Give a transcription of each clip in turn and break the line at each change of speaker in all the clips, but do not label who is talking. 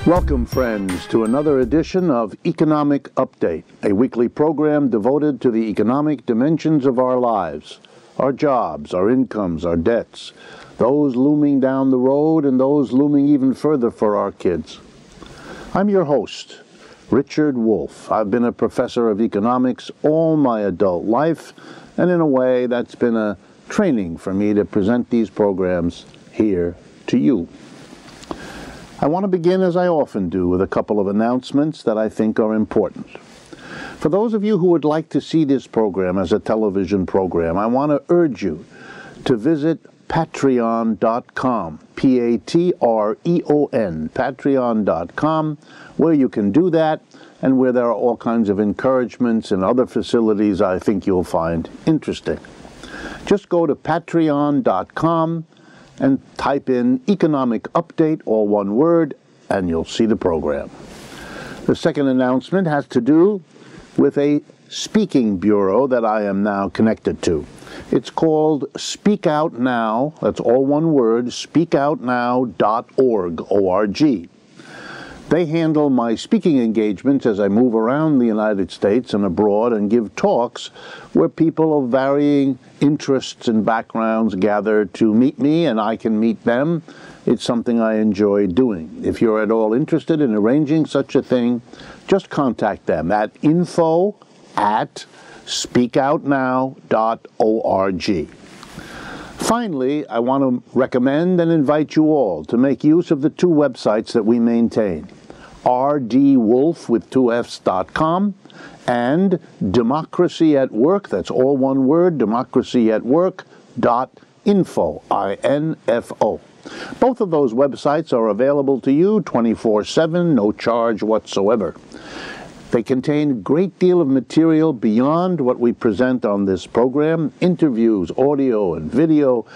Welcome, friends, to another edition of Economic Update, a weekly program devoted to the economic dimensions of our lives, our jobs, our incomes, our debts, those looming down the road and those looming even further for our kids. I'm your host, Richard Wolff. I've been a professor of economics all my adult life, and in a way that's been a training for me to present these programs here to you. I want to begin, as I often do, with a couple of announcements that I think are important. For those of you who would like to see this program as a television program, I want to urge you to visit patreon.com, Patreon, patreon.com, where you can do that and where there are all kinds of encouragements and other facilities I think you'll find interesting. Just go to patreon.com and type in Economic Update, all one word, and you'll see the program. The second announcement has to do with a speaking bureau that I am now connected to. It's called Speak Out Now, that's all one word, speakoutnow.org, O-R-G. They handle my speaking engagements as I move around the United States and abroad and give talks where people of varying interests and backgrounds gather to meet me and I can meet them. It's something I enjoy doing. If you're at all interested in arranging such a thing, just contact them at info@speakoutnow.org. Finally, I want to recommend and invite you all to make use of the two websites that we maintain, rdwolf with 2fs.com and Democracy at Work, that's all one word, democracyatwork.info, I-N-F-O. Both of those websites are available to you 24/7, no charge whatsoever. They contain a great deal of material beyond what we present on this program, interviews, audio and video,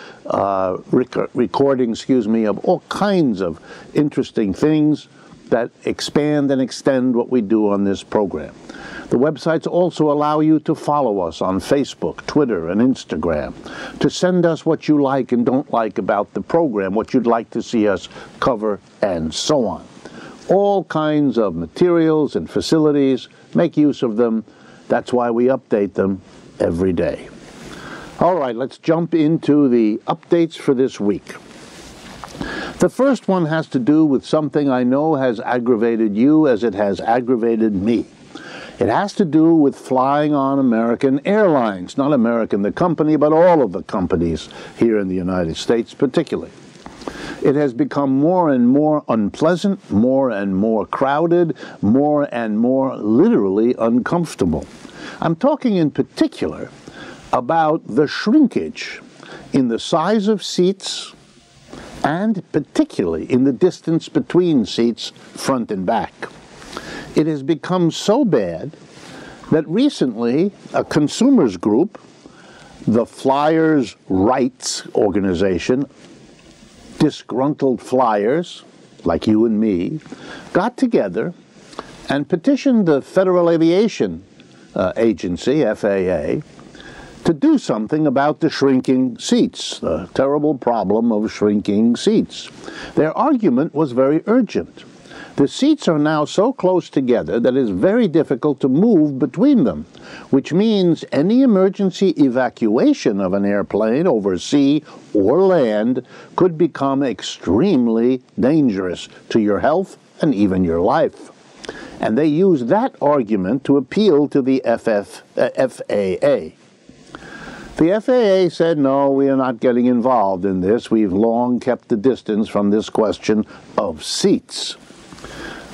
recordings, of all kinds of interesting things that expand and extend what we do on this program. The websites also allow you to follow us on Facebook, Twitter, and Instagram, to send us what you like and don't like about the program, what you'd like to see us cover, and so on. All kinds of materials and facilities, make use of them. That's why we update them every day. All right, let's jump into the updates for this week. The first one has to do with something I know has aggravated you as it has aggravated me. It has to do with flying on American Airlines, not American the company, but all of the companies here in the United States particularly. It has become more and more unpleasant, more and more crowded, more and more literally uncomfortable. I'm talking in particular about the shrinkage in the size of seats and particularly in the distance between seats front and back. It has become so bad that recently a consumers group, the Flyers' Rights Organization, disgruntled flyers, like you and me, got together and petitioned the Federal Aviation Agency, FAA, to do something about the shrinking seats, the terrible problem of shrinking seats. Their argument was very urgent. The seats are now so close together that it is very difficult to move between them, which means any emergency evacuation of an airplane over sea or land could become extremely dangerous to your health and even your life. And they use that argument to appeal to the FAA. The FAA said, no, we are not getting involved in this. We've long kept the distance from this question of seats.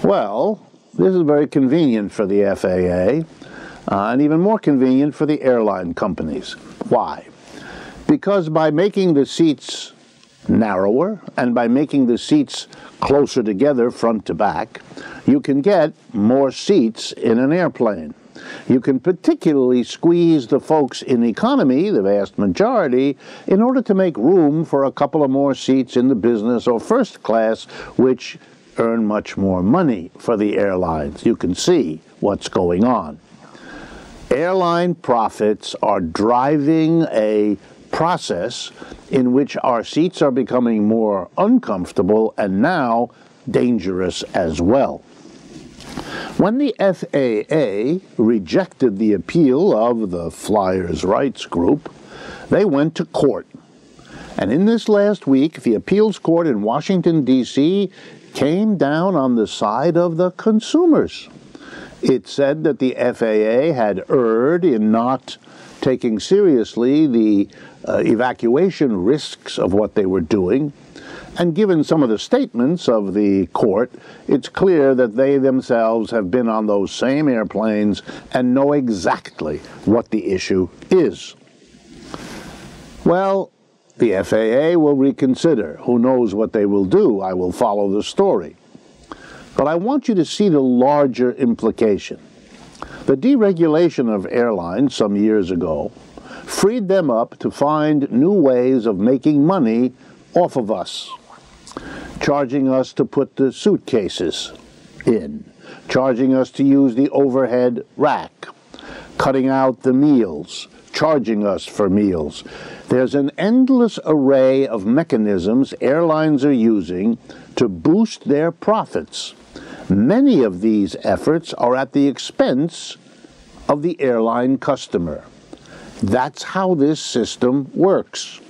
Well, this is very convenient for the FAA, and even more convenient for the airline companies. Why? Because by making the seats narrower and by making the seats closer together front to back, you can get more seats in an airplane. You can particularly squeeze the folks in economy, the vast majority, in order to make room for a couple of more seats in the business or first class, which earn much more money for the airlines. You can see what's going on. Airline profits are driving a process in which our seats are becoming more uncomfortable, and now dangerous as well. When the FAA rejected the appeal of the Flyers' Rights Group, they went to court. And in this last week, the appeals court in Washington, D.C. came down on the side of the consumers. It said that the FAA had erred in not taking seriously the evacuation risks of what they were doing. And given some of the statements of the court, it's clear that they themselves have been on those same airplanes and know exactly what the issue is. Well, the FAA will reconsider. Who knows what they will do? I will follow the story. But I want you to see the larger implication. The deregulation of airlines some years ago freed them up to find new ways of making money off of us, charging us to put the suitcases in, charging us to use the overhead rack, cutting out the meals, charging us for meals. There's an endless array of mechanisms airlines are using to boost their profits. Many of these efforts are at the expense of the airline customer. That's how this system works.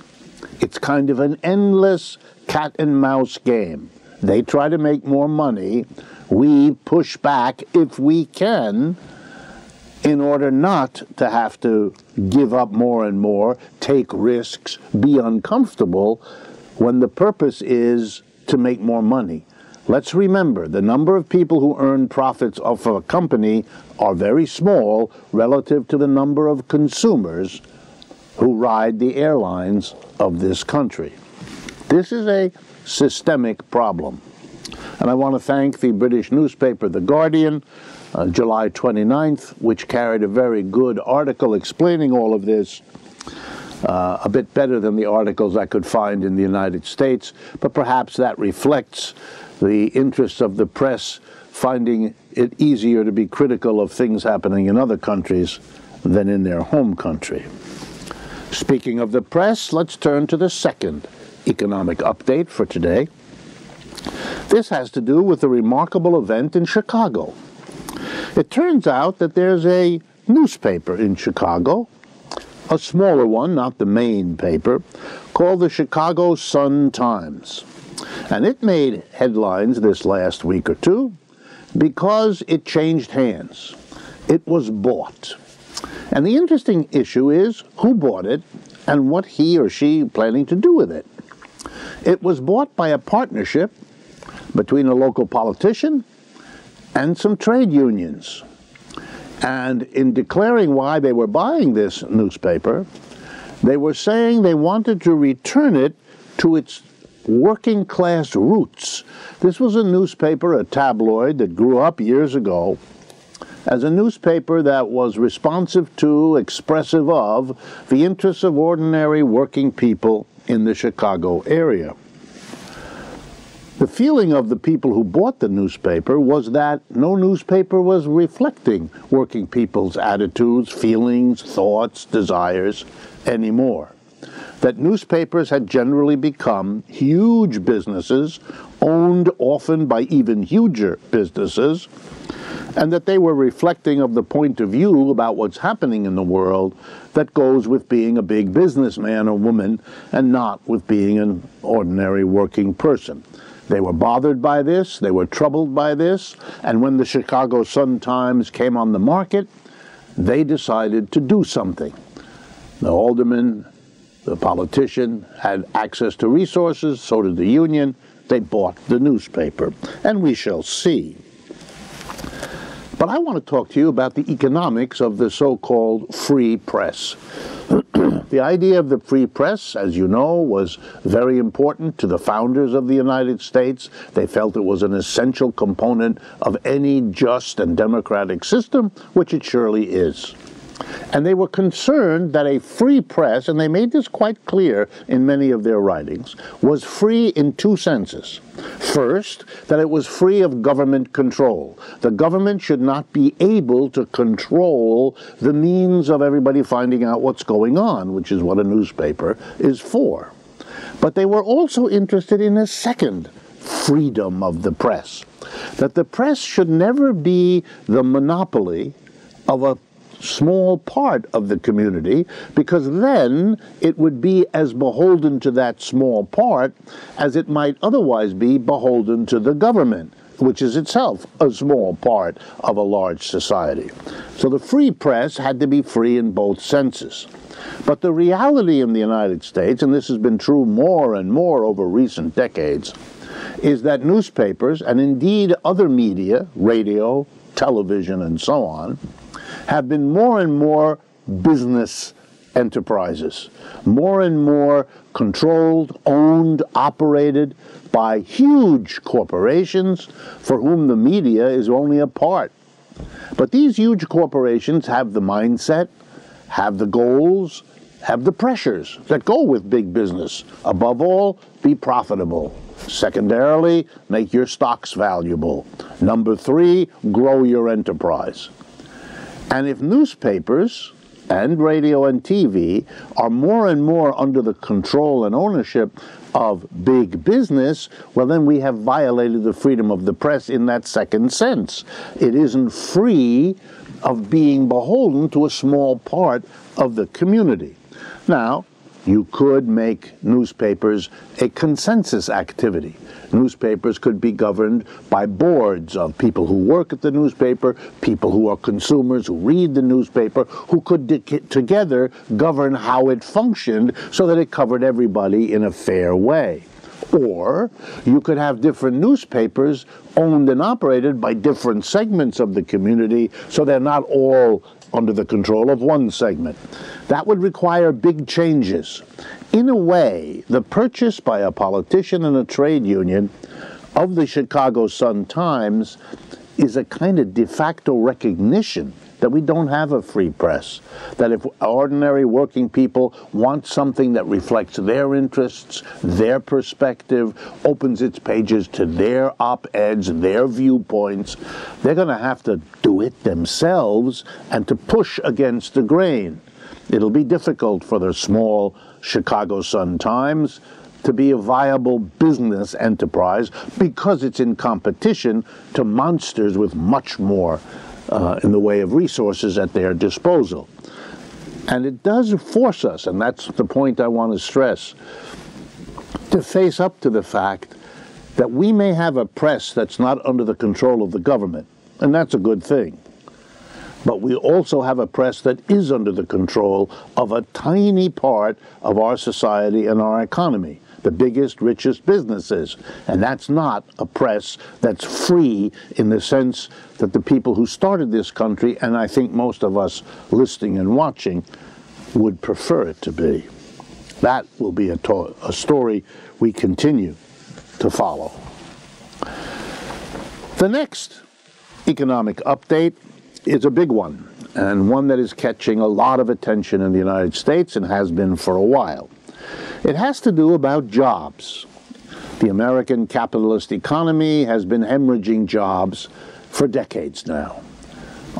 It's kind of an endless cat and mouse game. They try to make more money. We push back if we can in order not to have to give up more and more, take risks, be uncomfortable, when the purpose is to make more money. Let's remember, the number of people who earn profits off of a company are very small relative to the number of consumers who ride the airlines of this country. This is a systemic problem. And I want to thank the British newspaper The Guardian, July 29th, which carried a very good article explaining all of this, a bit better than the articles I could find in the United States, but perhaps that reflects the interests of the press finding it easier to be critical of things happening in other countries than in their home country. Speaking of the press, let's turn to the second economic update for today. This has to do with a remarkable event in Chicago. It turns out that there's a newspaper in Chicago, a smaller one, not the main paper, called the Chicago Sun-Times. And it made headlines this last week or two because it changed hands. It was bought. And the interesting issue is who bought it and what he or she planning to do with it. It was bought by a partnership between a local politician and some trade unions. And in declaring why they were buying this newspaper, they were saying they wanted to return it to its working class roots. This was a newspaper, a tabloid, that grew up years ago as a newspaper that was responsive to, expressive of, the interests of ordinary working people in the Chicago area. The feeling of the people who bought the newspaper was that no newspaper was reflecting working people's attitudes, feelings, thoughts, desires anymore. That newspapers had generally become huge businesses, owned often by even huger businesses, and that they were reflecting of the point of view about what's happening in the world that goes with being a big businessman or woman and not with being an ordinary working person. They were bothered by this, they were troubled by this, and when the Chicago Sun-Times came on the market, they decided to do something. The alderman, the politician, had access to resources, so did the union. They bought the newspaper, and we shall see. But I want to talk to you about the economics of the so-called free press. The idea of the free press, as you know, was very important to the founders of the United States. They felt it was an essential component of any just and democratic system, which it surely is. And they were concerned that a free press, and they made this quite clear in many of their writings, was free in two senses. First, that it was free of government control. The government should not be able to control the means of everybody finding out what's going on, which is what a newspaper is for. But they were also interested in a second freedom of the press. That the press should never be the monopoly of a small part of the community, because then it would be as beholden to that small part as it might otherwise be beholden to the government, which is itself a small part of a large society. So the free press had to be free in both senses. But the reality in the United States, and this has been true more and more over recent decades, is that newspapers, and indeed other media, radio, television, and so on, have been more and more business enterprises, more and more controlled, owned, operated by huge corporations for whom the media is only a part. But these huge corporations have the mindset, have the goals, have the pressures that go with big business. Above all, be profitable. Secondarily, make your stocks valuable. Number 3, grow your enterprise. And if newspapers and radio and TV are more and more under the control and ownership of big business, well, then we have violated the freedom of the press in that second sense. It isn't free of being beholden to a small part of the community. Now, you could make newspapers a consensus activity. Newspapers could be governed by boards of people who work at the newspaper, people who are consumers who read the newspaper, who could together govern how it functioned so that it covered everybody in a fair way. Or you could have different newspapers owned and operated by different segments of the community, so they're not all under the control of one segment. That would require big changes. In a way, the purchase by a politician and a trade union of the Chicago Sun-Times is a kind of de facto recognition that we don't have a free press, that if ordinary working people want something that reflects their interests, their perspective, opens its pages to their op-eds, their viewpoints, they're going to have to do it themselves and to push against the grain. It'll be difficult for the small Chicago Sun-Times to be a viable business enterprise because it's in competition to monsters with much more in the way of resources at their disposal. And it does force us, and that's the point I want to stress, to face up to the fact that we may have a press that's not under the control of the government, and that's a good thing. But we also have a press that is under the control of a tiny part of our society and our economy, the biggest, richest businesses. And that's not a press that's free in the sense that the people who started this country, and I think most of us listening and watching, would prefer it to be. That will be a story we continue to follow. The next economic update is a big one, and one that is catching a lot of attention in the United States and has been for a while. It has to do about jobs. The American capitalist economy has been hemorrhaging jobs for decades now.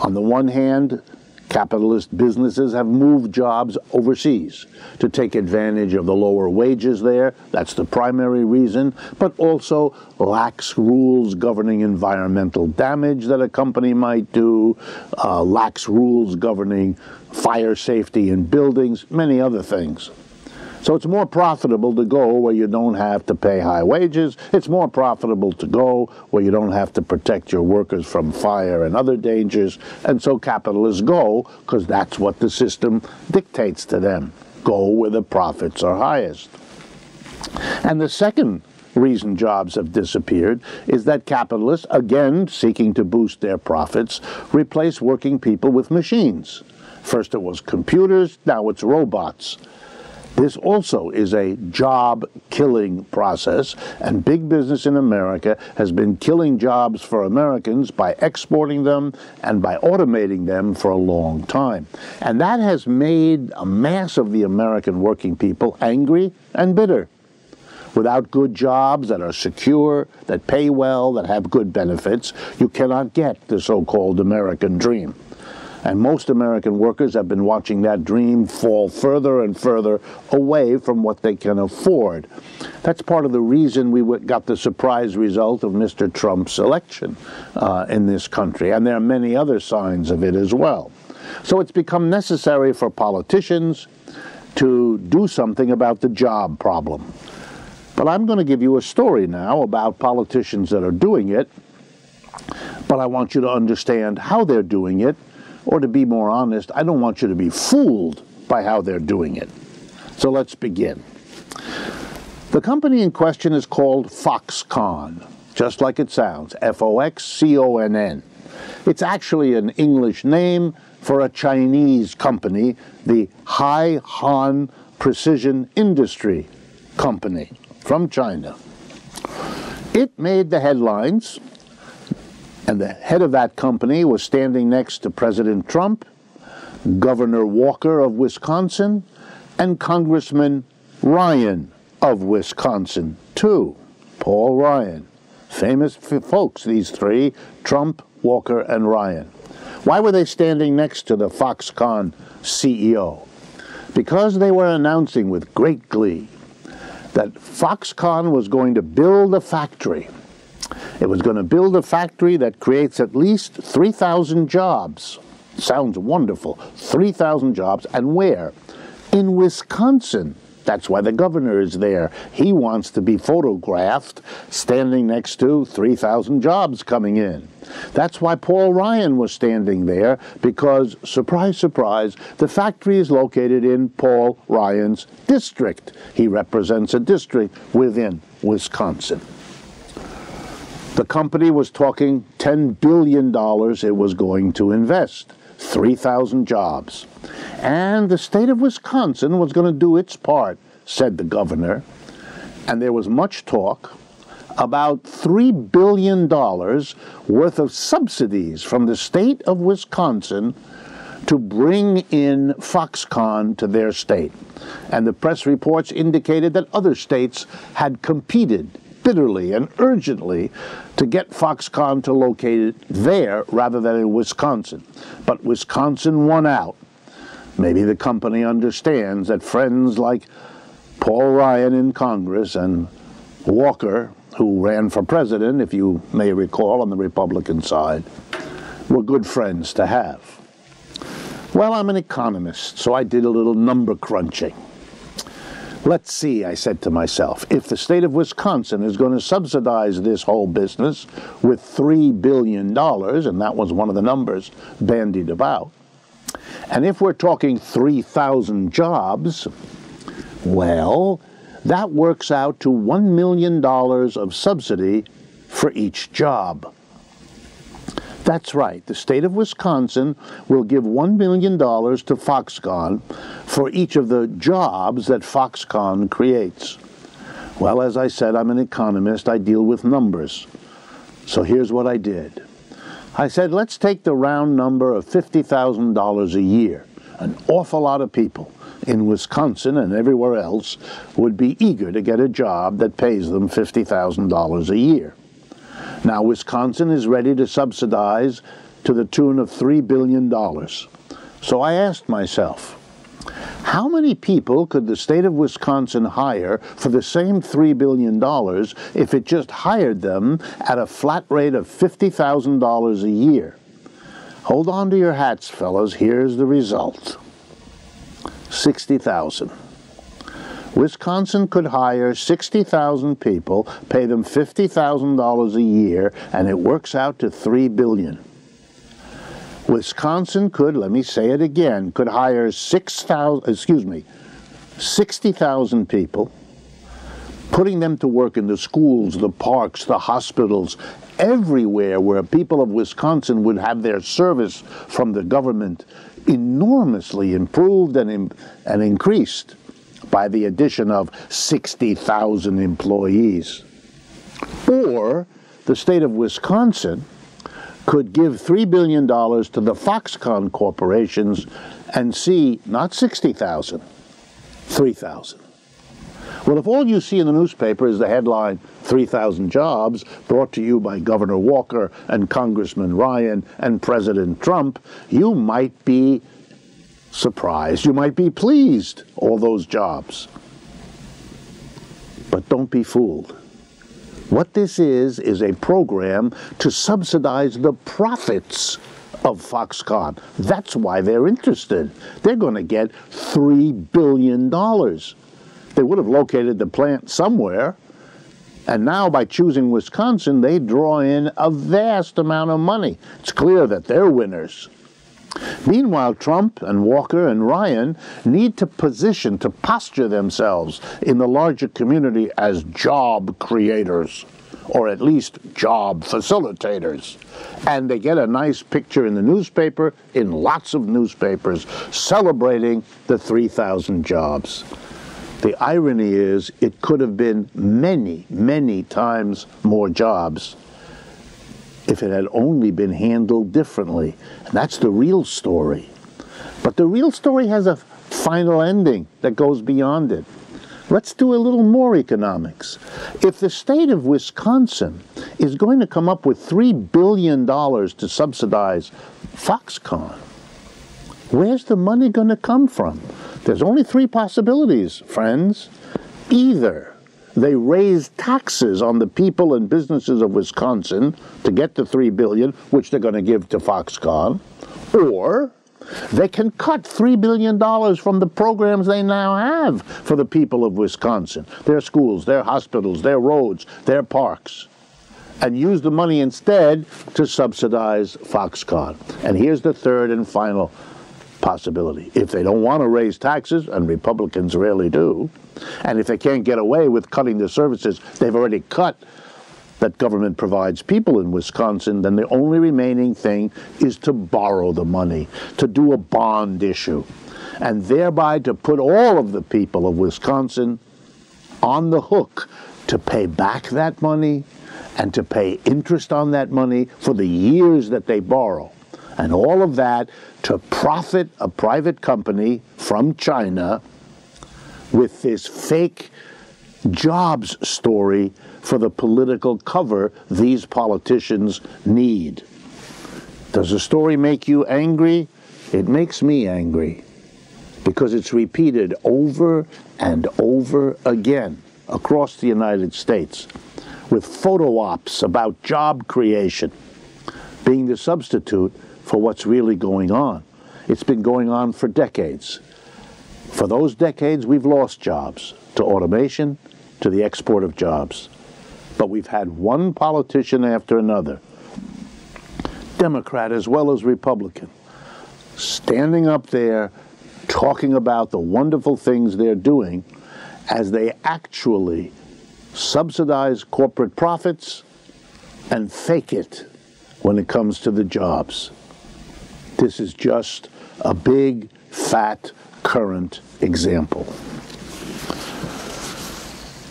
On the one hand, capitalist businesses have moved jobs overseas to take advantage of the lower wages there. That's the primary reason, but also lax rules governing environmental damage that a company might do, lax rules governing fire safety in buildings, many other things. So it's more profitable to go where you don't have to pay high wages. It's more profitable to go where you don't have to protect your workers from fire and other dangers. And so capitalists go because that's what the system dictates to them. Go where the profits are highest. And the second reason jobs have disappeared is that capitalists, again seeking to boost their profits, replace working people with machines. First it was computers, now it's robots. This also is a job-killing process, and big business in America has been killing jobs for Americans by exporting them and by automating them for a long time. And that has made a mass of the American working people angry and bitter. Without good jobs that are secure, that pay well, that have good benefits, you cannot get the so-called American dream. And most American workers have been watching that dream fall further and further away from what they can afford. That's part of the reason we got the surprise result of Mr. Trump's election in this country. And there are many other signs of it as well. So it's become necessary for politicians to do something about the job problem. But I'm going to give you a story now about politicians that are doing it, but I want you to understand how they're doing it, or to be more honest, I don't want you to be fooled by how they're doing it. So let's begin. The company in question is called Foxconn, just like it sounds, Foxconn. It's actually an English name for a Chinese company, the Hai Han Precision Industry Company from China. It made the headlines, and the head of that company was standing next to President Trump, Governor Walker of Wisconsin, and Congressman Ryan of Wisconsin, too. Paul Ryan. Famous folks, these three, Trump, Walker, and Ryan. Why were they standing next to the Foxconn CEO? Because they were announcing with great glee that Foxconn was going to build a factory. It was going to build a factory that creates at least 3,000 jobs. Sounds wonderful. 3,000 jobs. And where? In Wisconsin. That's why the governor is there. He wants to be photographed standing next to 3,000 jobs coming in. That's why Paul Ryan was standing there, because, surprise, surprise, the factory is located in Paul Ryan's district. He represents a district within Wisconsin. The company was talking $10 billion it was going to invest, 3,000 jobs. And the state of Wisconsin was going to do its part, said the governor. And there was much talk about $3 billion worth of subsidies from the state of Wisconsin to bring in Foxconn to their state. And the press reports indicated that other states had competed bitterly and urgently to get Foxconn to locate it there rather than in Wisconsin. But Wisconsin won out. Maybe the company understands that friends like Paul Ryan in Congress and Walker, who ran for president, if you may recall, on the Republican side, were good friends to have. Well, I'm an economist, so I did a little number crunching. Let's see, I said to myself, if the state of Wisconsin is going to subsidize this whole business with $3 billion, and that was one of the numbers bandied about, and if we're talking 3,000 jobs, well, that works out to $1 million of subsidy for each job. That's right, the state of Wisconsin will give $1 million to Foxconn for each of the jobs that Foxconn creates. Well, as I said, I'm an economist. I deal with numbers. So here's what I did. I said, let's take the round number of $50,000 a year. An awful lot of people in Wisconsin and everywhere else would be eager to get a job that pays them $50,000 a year. Now, Wisconsin is ready to subsidize to the tune of $3 billion. So I asked myself, how many people could the state of Wisconsin hire for the same $3 billion if it just hired them at a flat rate of $50,000 a year? Hold on to your hats, fellas. Here's the result. 60,000. Wisconsin could hire 60,000 people, pay them $50,000 a year, and it works out to $3 billion. Wisconsin could, let me say it again, could hire 60,000 people, putting them to work in the schools, the parks, the hospitals, everywhere where people of Wisconsin would have their service from the government enormously improved and increased by the addition of 60,000 employees. Or the state of Wisconsin could give $3 billion to the Foxconn corporations and see not 60,000, 3,000. Well, if all you see in the newspaper is the headline, 3,000 jobs, brought to you by Governor Walker and Congressman Ryan and President Trump, you might be surprised. You might be pleased, all those jobs. But don't be fooled. What this is a program to subsidize the profits of Foxconn. That's why they're interested. They're going to get $3 billion. They would have located the plant somewhere, and now by choosing Wisconsin, they draw in a vast amount of money. It's clear that they're winners. Meanwhile, Trump and Walker and Ryan need to posture themselves in the larger community as job creators, or at least job facilitators. And they get a nice picture in the newspaper, in lots of newspapers, celebrating the 3,000 jobs. The irony is, it could have been many, many times more jobs if it had only been handled differently. And that's the real story. But the real story has a final ending that goes beyond it. Let's do a little more economics. If the state of Wisconsin is going to come up with $3 billion to subsidize Foxconn, where's the money going to come from? There's only three possibilities, friends. Either they raise taxes on the people and businesses of Wisconsin to get the $3 billion, which they're going to give to Foxconn, or they can cut $3 billion from the programs they now have for the people of Wisconsin, their schools, their hospitals, their roads, their parks, and use the money instead to subsidize Foxconn. And here's the third and final possibility. If they don't want to raise taxes, and Republicans rarely do, and if they can't get away with cutting the services they've already cut that government provides people in Wisconsin, then the only remaining thing is to borrow the money, to do a bond issue, and thereby to put all of the people of Wisconsin on the hook to pay back that money and to pay interest on that money for the years that they borrow. And all of that to profit a private company from China with this fake jobs story for the political cover these politicians need. Does the story make you angry? It makes me angry because it's repeated over and over again across the United States, with photo ops about job creation being the substitute for what's really going on. It's been going on for decades. For those decades, we've lost jobs to automation, to the export of jobs. But we've had one politician after another, Democrat as well as Republican, standing up there talking about the wonderful things they're doing as they actually subsidize corporate profits and fake it when it comes to the jobs. This is just a big, fat, current example.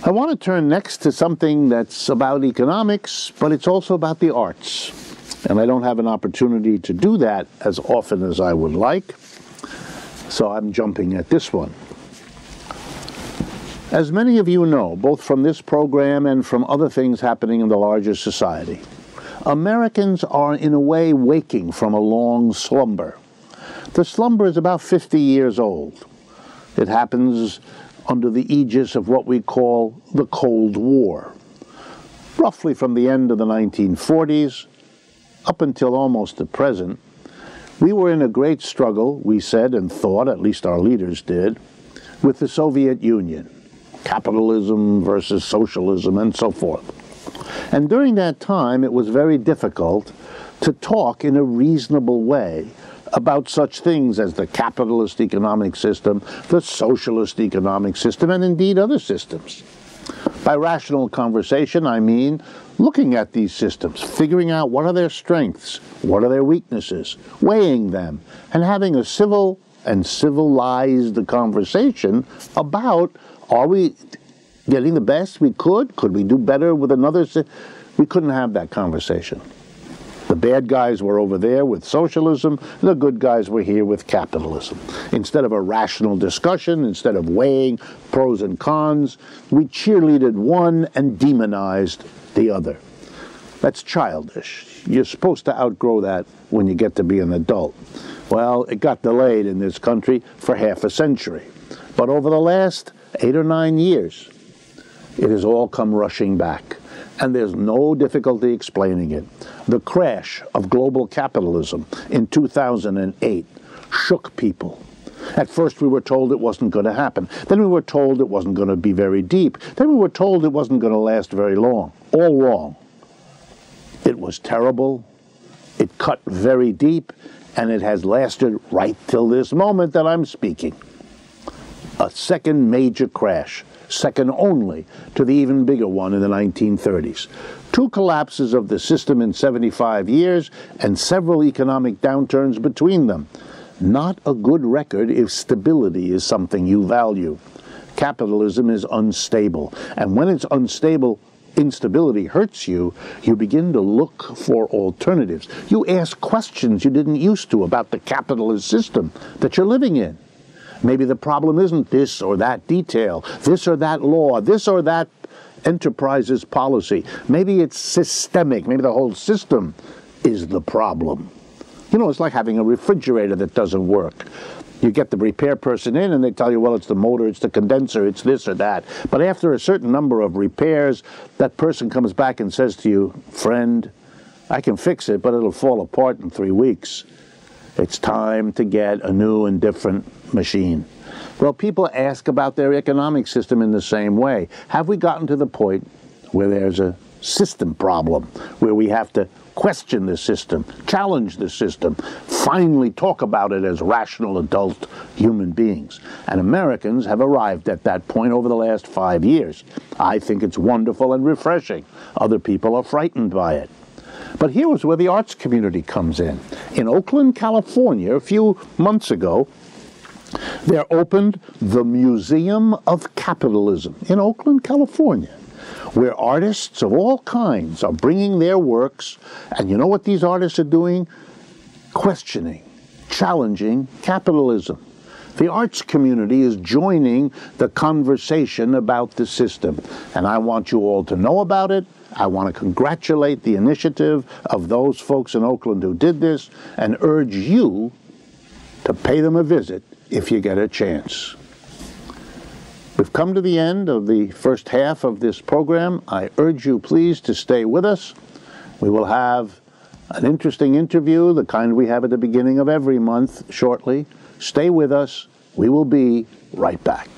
I want to turn next to something that's about economics, but it's also about the arts. And I don't have an opportunity to do that as often as I would like, so I'm jumping at this one. As many of you know, both from this program and from other things happening in the larger society, Americans are in a way waking from a long slumber. The slumber is about 50 years old. It happens under the aegis of what we call the Cold War. Roughly from the end of the 1940s up until almost the present, we were in a great struggle, we said and thought, at least our leaders did, with the Soviet Union. Capitalism versus socialism and so forth. And during that time, it was very difficult to talk in a reasonable way about such things as the capitalist economic system, the socialist economic system, and indeed other systems. By rational conversation, I mean looking at these systems, figuring out what are their strengths, what are their weaknesses, weighing them, and having a civil and civilized conversation about, are we getting the best we could? Could we do better with another? We couldn't have that conversation. The bad guys were over there with socialism, the good guys were here with capitalism. Instead of a rational discussion, instead of weighing pros and cons, we cheerleaded one and demonized the other. That's childish. You're supposed to outgrow that when you get to be an adult. Well, it got delayed in this country for half a century. But over the last 8 or 9 years, it has all come rushing back. And there's no difficulty explaining it. The crash of global capitalism in 2008 shook people. At first we were told it wasn't going to happen. Then we were told it wasn't going to be very deep. Then we were told it wasn't going to last very long. All wrong. It was terrible. It cut very deep. And it has lasted right till this moment that I'm speaking. A second major crash, second only to the even bigger one in the 1930s. 2 collapses of the system in 75 years and several economic downturns between them. Not a good record if stability is something you value. Capitalism is unstable, and when it's unstable, instability hurts you, you begin to look for alternatives. You ask questions you didn't used to about the capitalist system that you're living in. Maybe the problem isn't this or that detail, this or that law, this or that enterprise's policy. Maybe it's systemic. Maybe the whole system is the problem. You know, it's like having a refrigerator that doesn't work. You get the repair person in and they tell you, well, it's the motor, it's the condenser, it's this or that. But after a certain number of repairs, that person comes back and says to you, friend, I can fix it, but it'll fall apart in 3 weeks. It's time to get a new and different machine. Well, people ask about their economic system in the same way. Have we gotten to the point where there's a system problem, where we have to question the system, challenge the system, finally talk about it as rational adult human beings? And Americans have arrived at that point over the last 5 years. I think it's wonderful and refreshing. Other people are frightened by it. But here is where the arts community comes in. In Oakland, California, a few months ago, there opened the Museum of Capitalism in Oakland, California, where artists of all kinds are bringing their works, and you know what these artists are doing? Questioning, challenging capitalism. The arts community is joining the conversation about the system, and I want you all to know about it. I want to congratulate the initiative of those folks in Oakland who did this, and urge you to pay them a visit if you get a chance. We've come to the end of the first half of this program. I urge you, please, to stay with us. We will have an interesting interview, the kind we have at the beginning of every month, shortly. Stay with us. We will be right back.